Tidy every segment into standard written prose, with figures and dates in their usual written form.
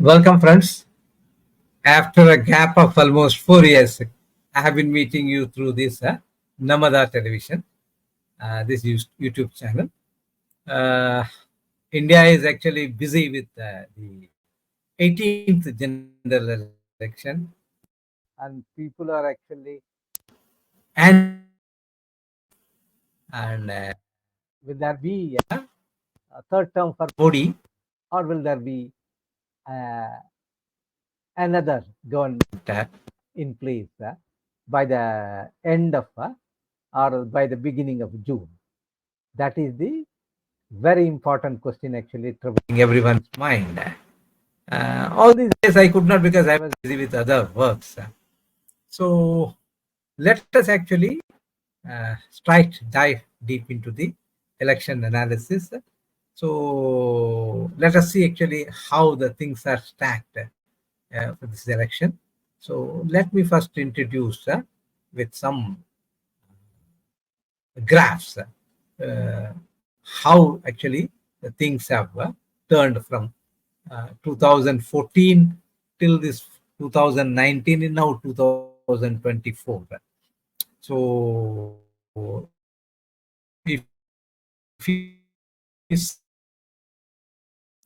Welcome, friends. After a gap of almost 4 years, I have been meeting you through this Namada television, this YouTube channel. Uh, India is actually busy with the 18th general election, and people are actually anxious to know. And will there be a third term for Modi, or will there be uh, another government in place by the end of or by the beginning of June? That is the very important question actually troubling everyone's mind. All these days I could not because I was busy with other works. So let us actually dive deep into the election analysis. So let us see actually how the things are stacked for this election. So let me first introduce with some graphs how actually the things have turned from 2014 till this 2019 and now 2024. So if you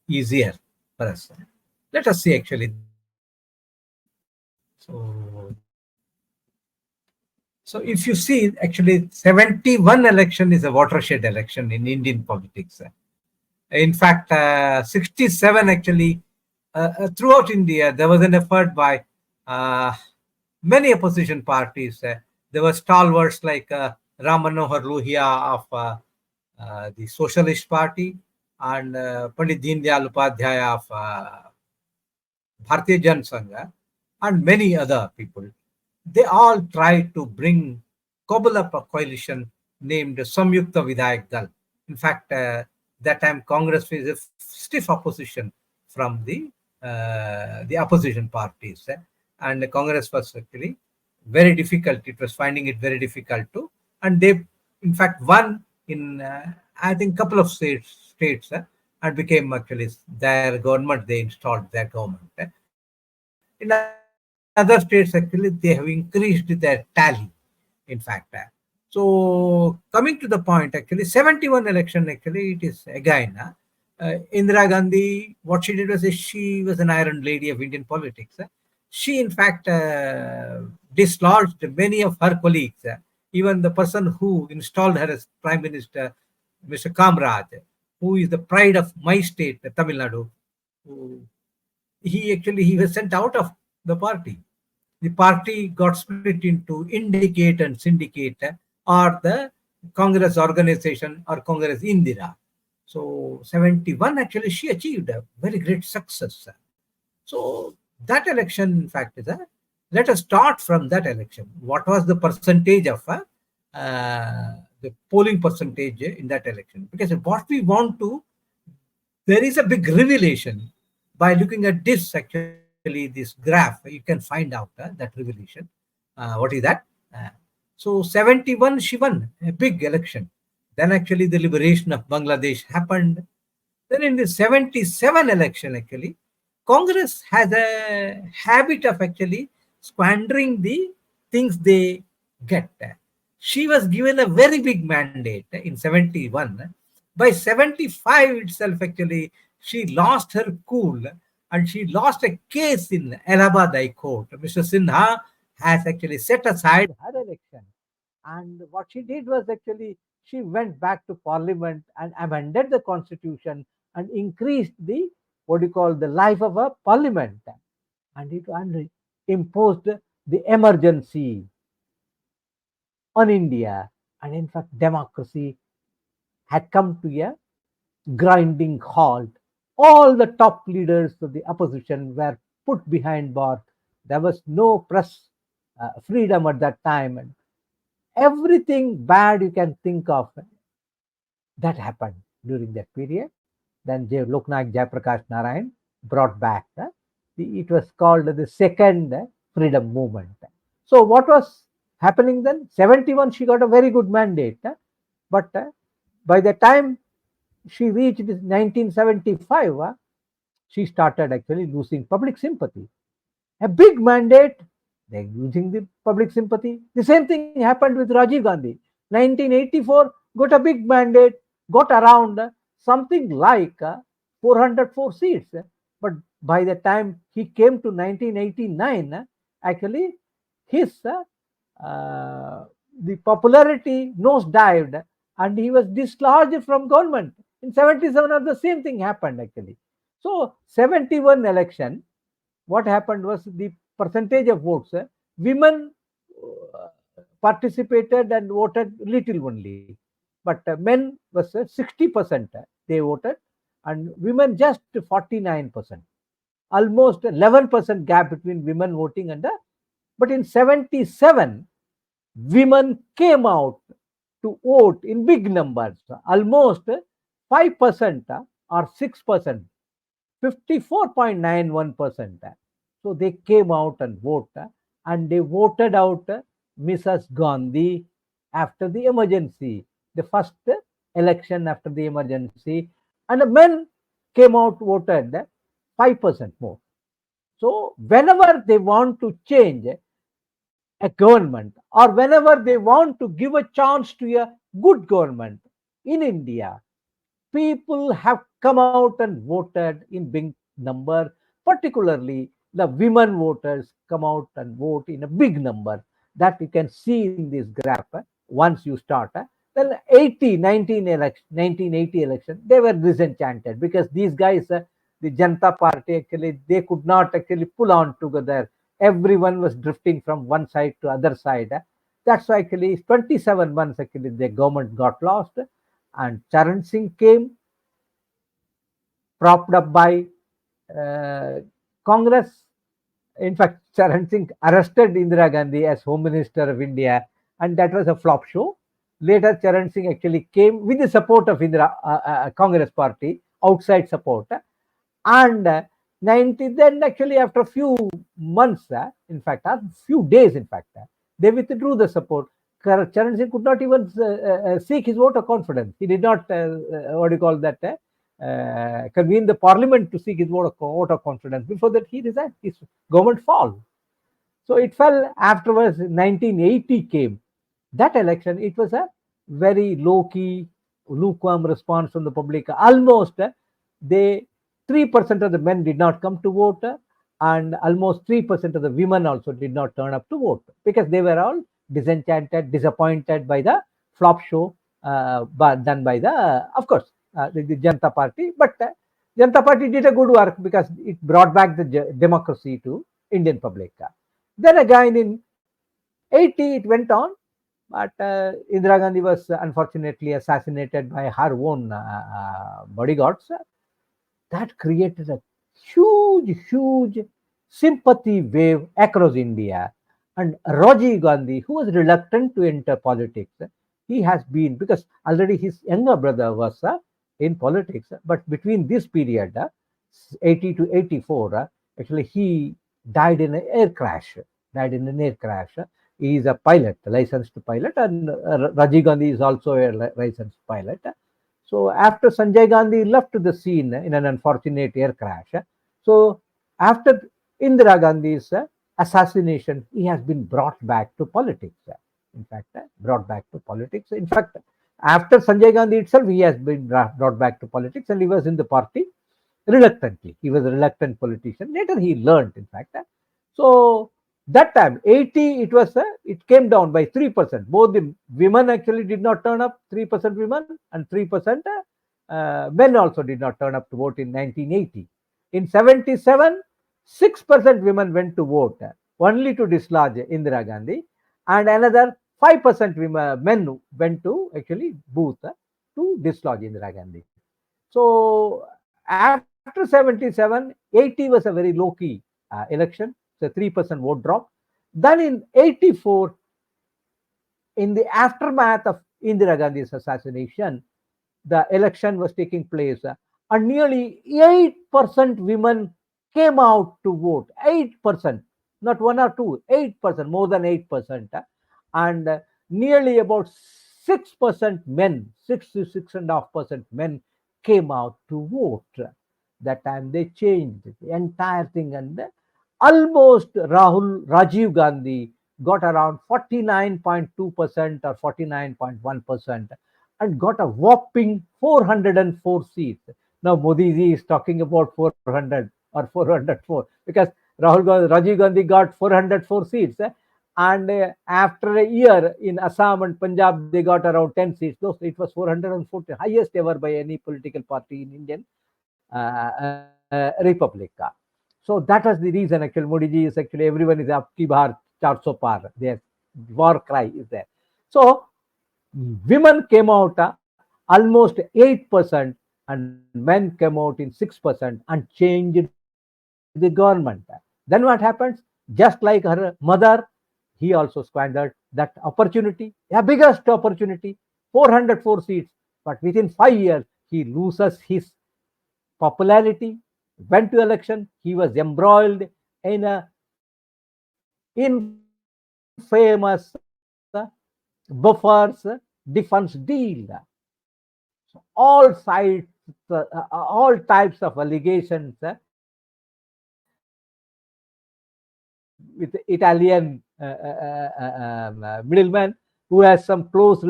easier for us, let us see actually so if you see actually 71 election is a watershed election in Indian politics. In fact, 67 actually throughout India, there was an effort by uh, many opposition parties. There were stalwarts like Ram Manohar Lohia of the Socialist Party and Pandit Deen Upadhyaya of Bharatiya Jan Sangha and many other people. They all tried to cobble up a coalition named Samyukta Vidayak Dal. In fact, that time Congress faced a stiff opposition from the opposition parties, and the Congress was actually very difficult. It was finding it very difficult to, and they, in fact, won in I think couple of states and became actually their government. They installed their government. In other states, actually, they have increased their tally. In fact, so coming to the point, actually, 71 election, actually, it is again. Indira Gandhi, what she did was she was an iron lady of Indian politics. She, in fact, dislodged many of her colleagues. Even the person who installed her as prime minister, Mr. Kamraj, who is the pride of my state, Tamil Nadu, who he was sent out of the party. The party got split into Indicate and Syndicate, or the Congress organization or Congress Indira. So 71 actually she achieved a very great success. So that election, in fact, is let us start from that election. What was the percentage of the polling percentage in that election? Because what we want to, there is a big revelation by looking at this actually this graph. You can find out that revelation. What is that? Uh, so 71 she won a big election. Then actually the liberation of Bangladesh happened. Then in the 77 election, actually, Congress has a habit of actually squandering the things they get. She was given a very big mandate in 71. By 75 itself, actually, she lost her cool and she lost a case in Allahabad High Court. Mr. Sinha has actually set aside her election. And what she did was actually she went back to parliament and amended the constitution and increased the what do you call the life of a parliament, and it imposed the emergency on India. And in fact, democracy had come to a grinding halt. All the top leaders of the opposition were put behind bars. There was no press freedom at that time, and everything bad you can think of that happened during that period. Then Loknayak Jayaprakash Narayan brought back it was called the second freedom movement. So what was happening then? 71 she got a very good mandate, but by the time she reached 1975, she started actually losing public sympathy. A big mandate, they're losing the public sympathy. The same thing happened with Rajiv Gandhi. 1984 got a big mandate, got around something like 404 seats. But by the time he came to 1989, actually his the popularity nosedived and he was dislodged from government. In 77, the same thing happened actually. So 71 election, what happened was the percentage of votes, women uh, participated and voted little only, but men was 60%, they voted, and women just 49%, almost 11% gap between women voting and but in 77 women came out to vote in big numbers, almost 5% or 6%, 54.91%. So they came out and voted, and they voted out Mrs. Gandhi after the emergency, the first election after the emergency, and the men came out voted 5% more. So whenever they want to change a government or whenever they want to give a chance to a good government in India, people have come out and voted in big number, particularly the women voters come out and vote in a big number. That you can see in this graph. Once you start, then 80 19 election 1980 election, they were disenchanted because these guys, the Janata Party, actually they could not actually pull on together. Everyone was drifting from one side to other side. That's why actually 27 months actually the government got lost, and Charan Singh came, propped up by uh, Congress. In fact, Charan Singh arrested Indira Gandhi as Home Minister of India, and that was a flop show. Later, Charan Singh actually came with the support of Congress party, outside support, and 90. Then actually, after a few months, in fact, a few days, in fact, they withdrew the support. Charan Singh could not even seek his vote of confidence. He did not, what do you call that, convene the parliament to seek his vote of confidence. Before that, he resigned. His government fall. So it fell afterwards. 1980 came. That election, it was a very low key, lukewarm response from the public. Almost they 3% of the men did not come to vote, and almost 3% of the women also did not turn up to vote because they were all disenchanted, disappointed by the flop show done by the, of course, the Janata Party. But Janata Party did a good work because it brought back the democracy to Indian public. Then again in 80 it went on, but Indira Gandhi was unfortunately assassinated by her own bodyguards. That created a huge sympathy wave across India. And Rajiv Gandhi, who was reluctant to enter politics, he has been, because already his younger brother was in politics, but between this period, 80 to 84, actually he died in an air crash. Died in an air crash. He is a pilot, licensed pilot, and Rajiv Gandhi is also a licensed pilot. So after Sanjay Gandhi left the scene in an unfortunate air crash, so after Indira Gandhi's assassination, he has been brought back to politics. In fact, brought back to politics. In fact, after Sanjay Gandhi itself, he has been brought back to politics, and he was in the party reluctantly. He was a reluctant politician. Later, he learned, in fact. So that time, 80, it came down by 3%. Both the women actually did not turn up, 3% women, and 3% men also did not turn up to vote in 1980. In 77, 6% women went to vote, only to dislodge Indira Gandhi, and another 5% men went to actually booth to dislodge Indira Gandhi. So after 77, 80 was a very low key election. So 3% vote drop. Then in 84, in the aftermath of Indira Gandhi's assassination, the election was taking place, and nearly 8% women came out to vote. 8%, not one or two, 8%, more than 8%. And nearly about 6% men, 6 to 6.5% men came out to vote. That time they changed the entire thing, and almost Rajiv Gandhi got around 49.2% or 49.1% and got a whopping 404 seats. Now Modi ji is talking about 400 or 404 because Rajiv Gandhi got 404 seats. And after a year in Assam and Punjab, they got around 10 seats. Those it was 440, highest ever by any political party in Indian Republic. So that was the reason. Actually, Modi ji is actually everyone is up ki bahar 400 par. Their war cry is there. So women came out almost 8% and men came out in 6% and changed the government. Then what happens? Just like her mother, he also squandered that opportunity, a biggest opportunity, 404 seats. But within 5 years, he loses his popularity, went to election. He was embroiled in a infamous buffers defense deal. So all sides, all types of allegations with Italian middleman who has some close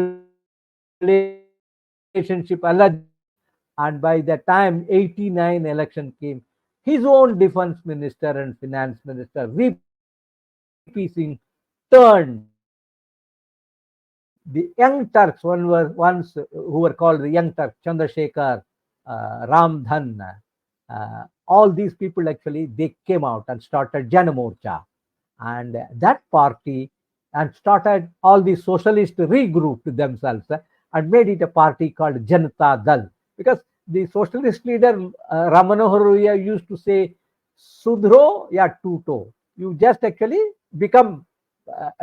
relationship alleged. And by the time 89 election came, his own defense minister and finance minister, VP Singh, turned the young Turks, once who were called the young Turks, Chandrasekhar, Ramdhan, all these people actually, they came out and started Janamorcha. And that party and started all the socialists regrouped themselves and made it a party called Janata Dal. Because the socialist leader Ram Manohar Lohia used to say, Sudhro ya tuto. You just actually become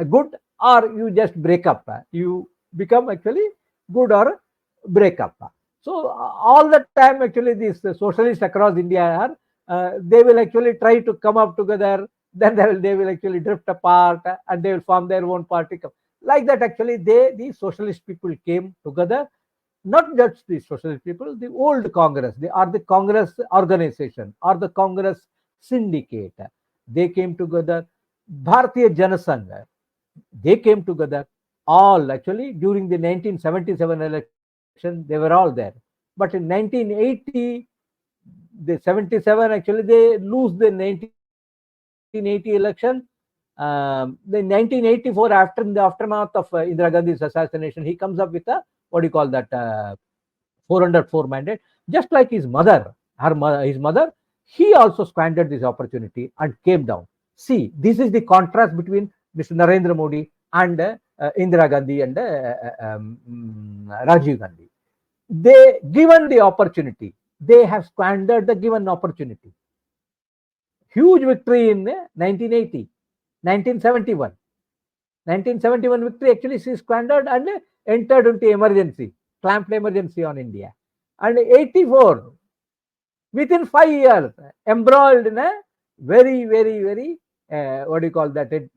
good or you just break up. You become actually good or break up. So all the time actually these socialists across India are, they will actually try to come up together, then they will actually drift apart and they will form their own party. Like that actually the socialist people came together, not just the socialist people, the old Congress, they are the Congress organization or the Congress syndicate. They came together, Bharatiya Janasangh, they came together, all actually during the 1977 election, they were all there. But in 1980, the 77 actually they lose the 1980 election. The 1984, after in the aftermath of Indira Gandhi's assassination, he comes up with a what do you call that 404 mandate, just like his mother, his mother, he also squandered this opportunity and came down. See, this is the contrast between Mr. Narendra Modi and Indira Gandhi and Rajiv Gandhi. They given the opportunity, they have squandered the given opportunity. Huge victory in 1980, 1971. 1971 victory actually she squandered and entered into emergency, clamped emergency on India. And 84, within 5 years, embroiled in a very, what do you call that, a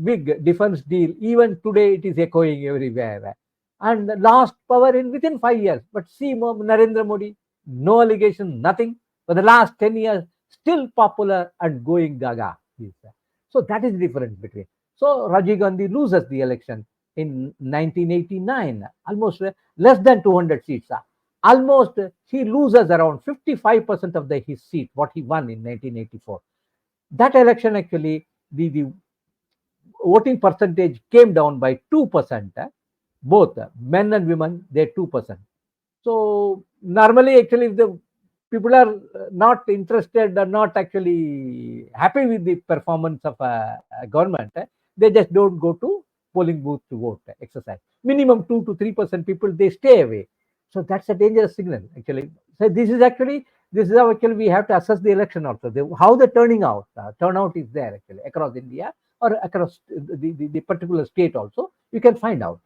big defense deal. Even today it is echoing everywhere. And lost power in within 5 years. But see Narendra Modi, no allegation, nothing. For the last 10 years, still popular and going gaga. So that is the difference between. So Rajiv Gandhi loses the election in 1989, almost less than 200 seats. Almost he loses around 55% of his seat, what he won in 1984. That election actually, the voting percentage came down by 2%. Both men and women, they're 2%. So normally actually if the people are not interested or not actually happy with the performance of a government, they just don't go to polling booth to vote, exercise. Minimum 2 to 3% people, they stay away. So that's a dangerous signal actually. So this is how actually we have to assess the election also. How the turnout is there actually across India or across the particular state also, you can find out.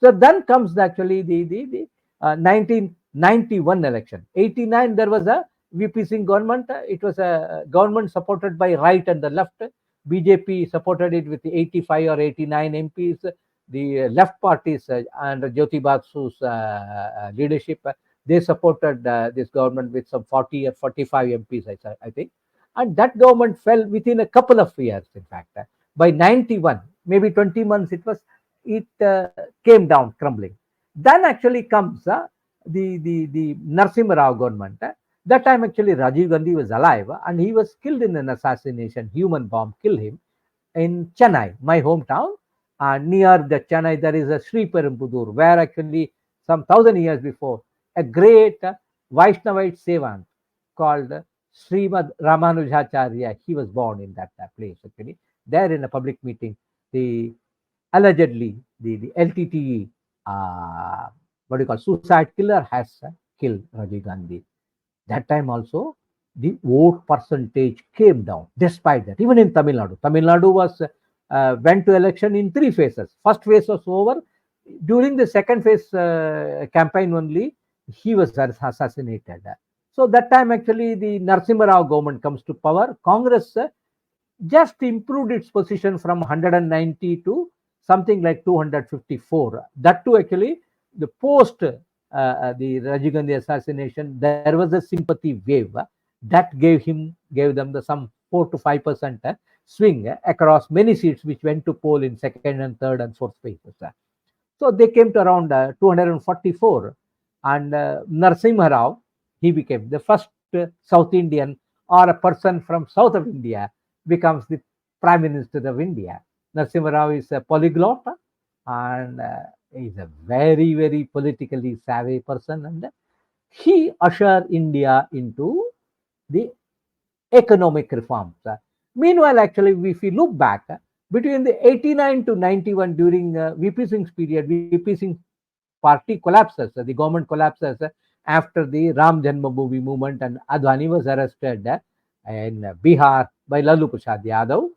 So then comes actually the 1991 election. 89 there was a VP Singh government. It was a government supported by right and the left. BJP supported it with 85 or 89 MPs. The left parties under Jyoti Basu's leadership, They supported this government with some 40 or 45 MPs, I think. And that government fell within a couple of years, in fact. By 91, maybe 20 months, it came down crumbling. Then actually comes the Narasimha Rao government. That time actually Rajiv Gandhi was alive and he was killed in an assassination. Human bomb killed him in Chennai, my hometown. And near the Chennai, there is a Sri Perumbudur, where actually some 1,000 years before, a great Vaishnavite Sevant called Srimad Ramanujacharya, he was born in that place actually. There in a public meeting, the allegedly the LTTE, what do you call, suicide killer has killed Rajiv Gandhi. That time also, the vote percentage came down despite that. Even in Tamil Nadu, Tamil Nadu was went to election in three phases. First phase was over. During the second phase campaign only, he was assassinated. So that time actually the Narasimha Rao government comes to power. Congress just improved its position from 190 to something like 254. That too actually the post the Rajiv Gandhi assassination, there was a sympathy wave that gave them the some 4 to 5% swing across many seats which went to poll in second and third and fourth phases. So they came to around 244, and Narasimha Rao, he became the first South Indian or a person from south of India becomes the Prime Minister of India. Narasimha Rao is a polyglot and is a very, very politically savvy person, and he ushered India into the economic reforms. Meanwhile, actually, if we look back, between the 89 to 91 during VP Singh's period, VP Singh party collapses, the government collapses after the Ram Janmabhoomi movement, and Advani was arrested in Bihar by Lalu Prasad Yadav.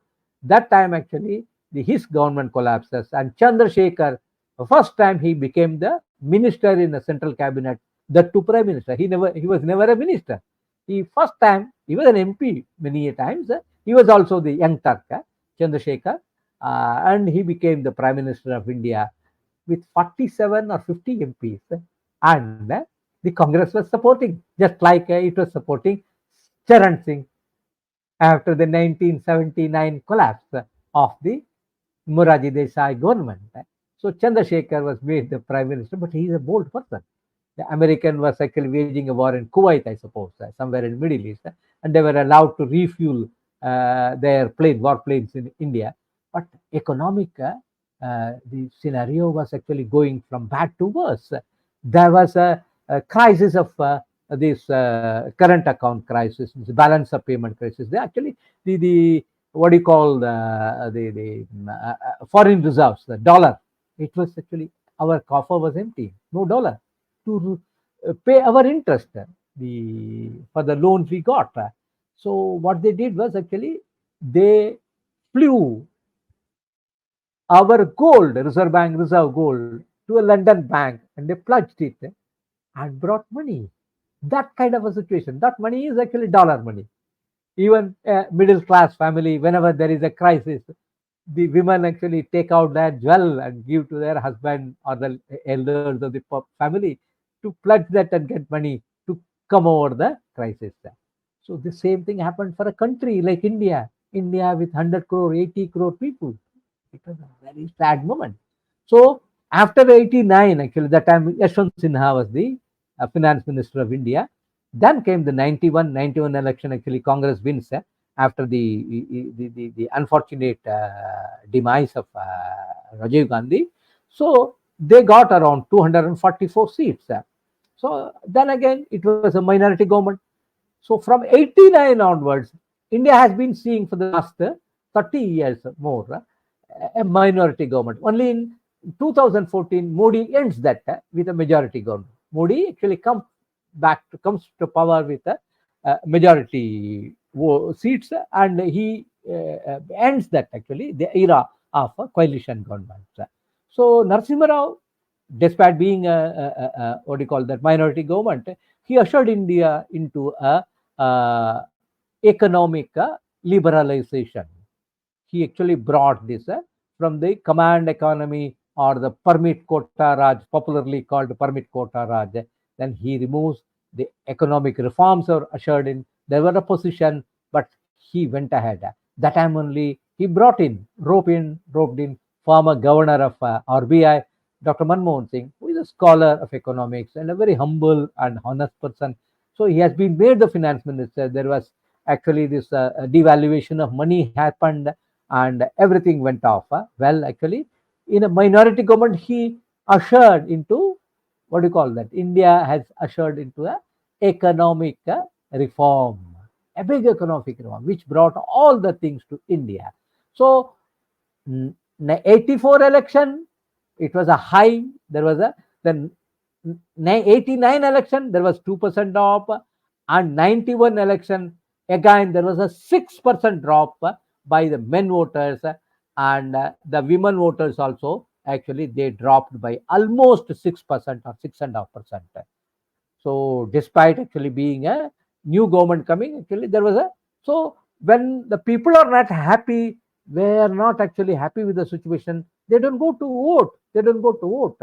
That time actually his government collapses, and Chandrasekhar, first time he became the minister in the central cabinet, that to prime minister. He was never a minister. He first time he was an MP many a times. He was also the young Turk, Chandrasekhar, and he became the prime minister of India with 47 or 50 MPs, and the Congress was supporting, just like it was supporting Charan Singh after the 1979 collapse of the Morarji Desai government. So Chandrasekhar was made the prime minister, but he is a bold person. The American was actually waging a war in Kuwait, I suppose, somewhere in the Middle East, and they were allowed to refuel their war planes in India. But economic, the scenario was actually going from bad to worse. There was a crisis of this current account crisis, this balance of payment crisis. They actually the what do you call the foreign reserves, the dollar. It was actually our coffer was empty, no dollar to pay our interest for the loans we got. So what they did was actually they flew our gold, Reserve Bank reserve gold, to a London bank and they pledged it and brought money. That kind of a situation. That money is actually dollar money. Even a middle class family, whenever there is a crisis, the women actually take out their jewel and give to their husband or the elders of the family to pledge that and get money to come over the crisis. So the same thing happened for a country like India. India with 100 crore, 80 crore people. It was a very sad moment. So after 89, actually, that time Yashwant Sinha was the finance minister of India. Then came the 91 election. Actually, Congress wins after the unfortunate demise of Rajiv Gandhi. So they got around 244 seats. So then again, it was a minority government. So from 89 onwards, India has been seeing for the last 30 years more a minority government. Only in 2014, Modi ends that with a majority government. Modi actually comes to power with a majority seats, and he ends that actually the era of a coalition government. So Narasimha Rao, despite being what do you call that minority government, he ushered India into a economic liberalization. He actually brought this from the command economy or the permit quota Raj, popularly called permit quota Raj. Then he removes the economic reforms are ushered in. There were opposition, but he went ahead. That time only he roped in former governor of RBI, Dr. Manmohan Singh, who is a scholar of economics and a very humble and honest person. So he has been made the finance minister. There was actually this devaluation of money happened and everything went off. Well, actually, in a minority government, he ushered into what do you call that? India has ushered into a economic reform, a big economic reform, which brought all the things to India. So, 84 election, it was a high. There was a then 89 election, there was 2% drop, and 91 election, again there was a 6% drop by the men voters, and the women voters also actually they dropped by almost 6% or 6.5%. So despite actually being a new government coming, actually there was a so when the people are not happy, they are not actually happy with the situation, they don't go to vote. They don't go to vote.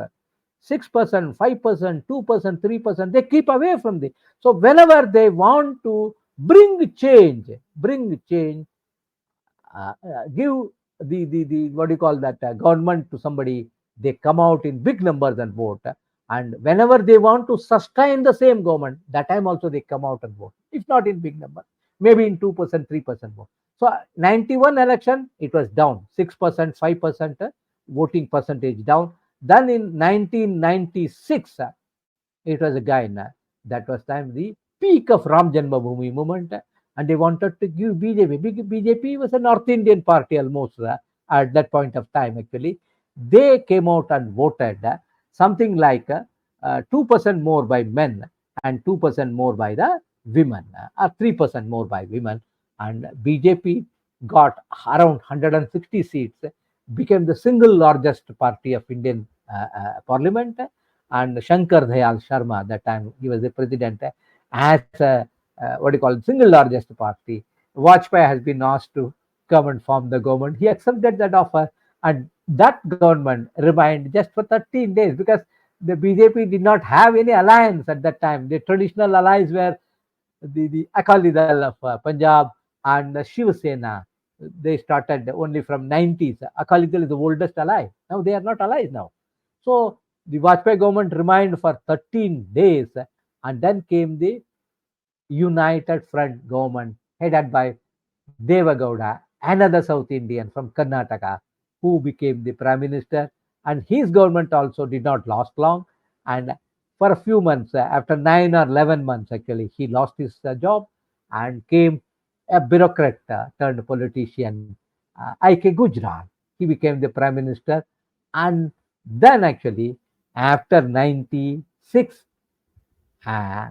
6%, 5%, 2%, 3%, they keep away from the. So whenever they want to bring change, give the what do you call that government to somebody, they come out in big numbers and vote. And whenever they want to sustain the same government, that time also they come out and vote. If not in big number, maybe in 2%, 3% vote. So 91 election, it was down 6%, 5% voting percentage down. Then in 1996, it was again that was time the peak of Ram Janmabhoomi movement, and they wanted to give BJP. BJP was a North Indian party almost at that point of time. Actually, they came out and voted something like 2% more by men and 2% more by the women, or 3% more by women, and BJP got around 160 seats, became the single largest party of Indian parliament. And Shankar Dayal Sharma, that time he was the president, as a what do you call it, single largest party. Vajpayee has been asked to come and form the government. He accepted that offer, and that government remained just for 13 days because the BJP did not have any alliance at that time. The traditional allies were the Akali Dal of Punjab and the Shiv Sena. They started only from 90s. Akali Dal is the oldest ally. Now they are not allies now. So the Vajpayee government remained for 13 days, and then came the United Front government headed by Devagowda, another South Indian from Karnataka, who became the prime minister. And his government also did not last long. And for a few months, after 9 or 11 months, actually, he lost his job and came a bureaucrat turned politician, I.K. Gujral. He became the prime minister. And then, actually, after 96, uh,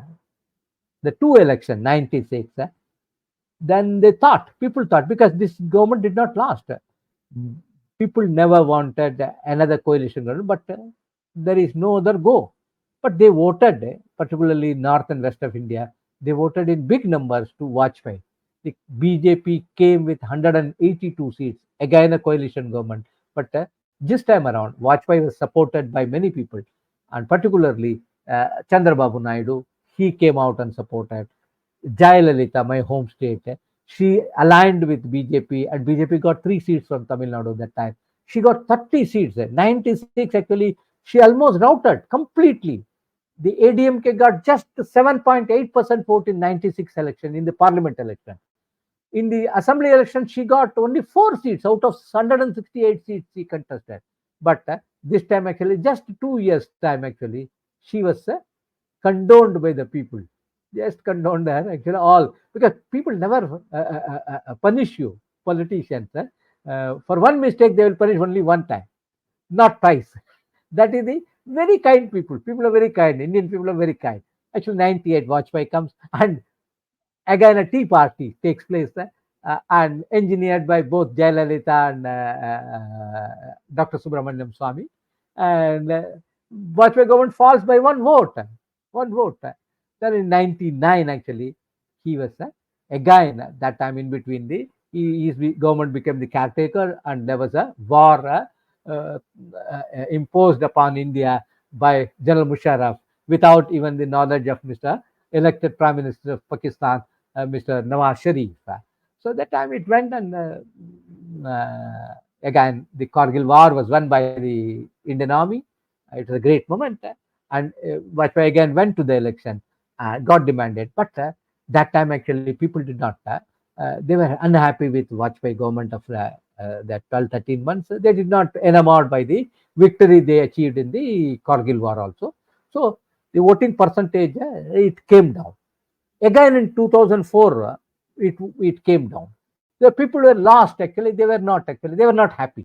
the two election, 96, then people thought, because this government did not last. People never wanted another coalition government, but there is no other go. But they voted, particularly north and west of India, they voted in big numbers to Vajpayee. The BJP came with 182 seats, again a coalition government. But this time around, Vajpayee was supported by many people, and particularly Chandrababu Naidu. He came out and supported. Jayalalitha, my home state, she aligned with BJP, and BJP got 3 seats from Tamil Nadu that time. She got 30 seats. 96 actually, she almost routed completely. The ADMK got just 7.8% vote in 96 election, in the parliament election. In the assembly election, she got only 4 seats out of 168 seats she contested. But this time, actually, just 2 years' time, actually, she was condoned by the people. Just condoned her, actually, all. Because people never punish you, politicians. For one mistake, they will punish only one time, not twice. That is the very kind people. People are very kind. Indian people are very kind. Actually, 98, Vajpayee comes, and again a tea party takes place, and engineered by both Jayalalitha and Dr. Subramaniam Swamy. And Vajpayee government falls by one vote. One vote. Then in 99, actually, he was again that time in between his government became the caretaker, and there was a war imposed upon India by General Musharraf, without even the knowledge of Mr. elected Prime Minister of Pakistan, Mr. Nawaz Sharif. So that time it went, and again the Kargil war was won by the Indian Army. It was a great moment, and Vajpayee again went to the election, got demanded, but that time actually people did not. They were unhappy with Vajpayee government of that 12-13 months. They did not enamored by the victory they achieved in the Kargil war also. So the voting percentage it came down. Again in 2004, it came down. The people were lost. Actually, they were not happy.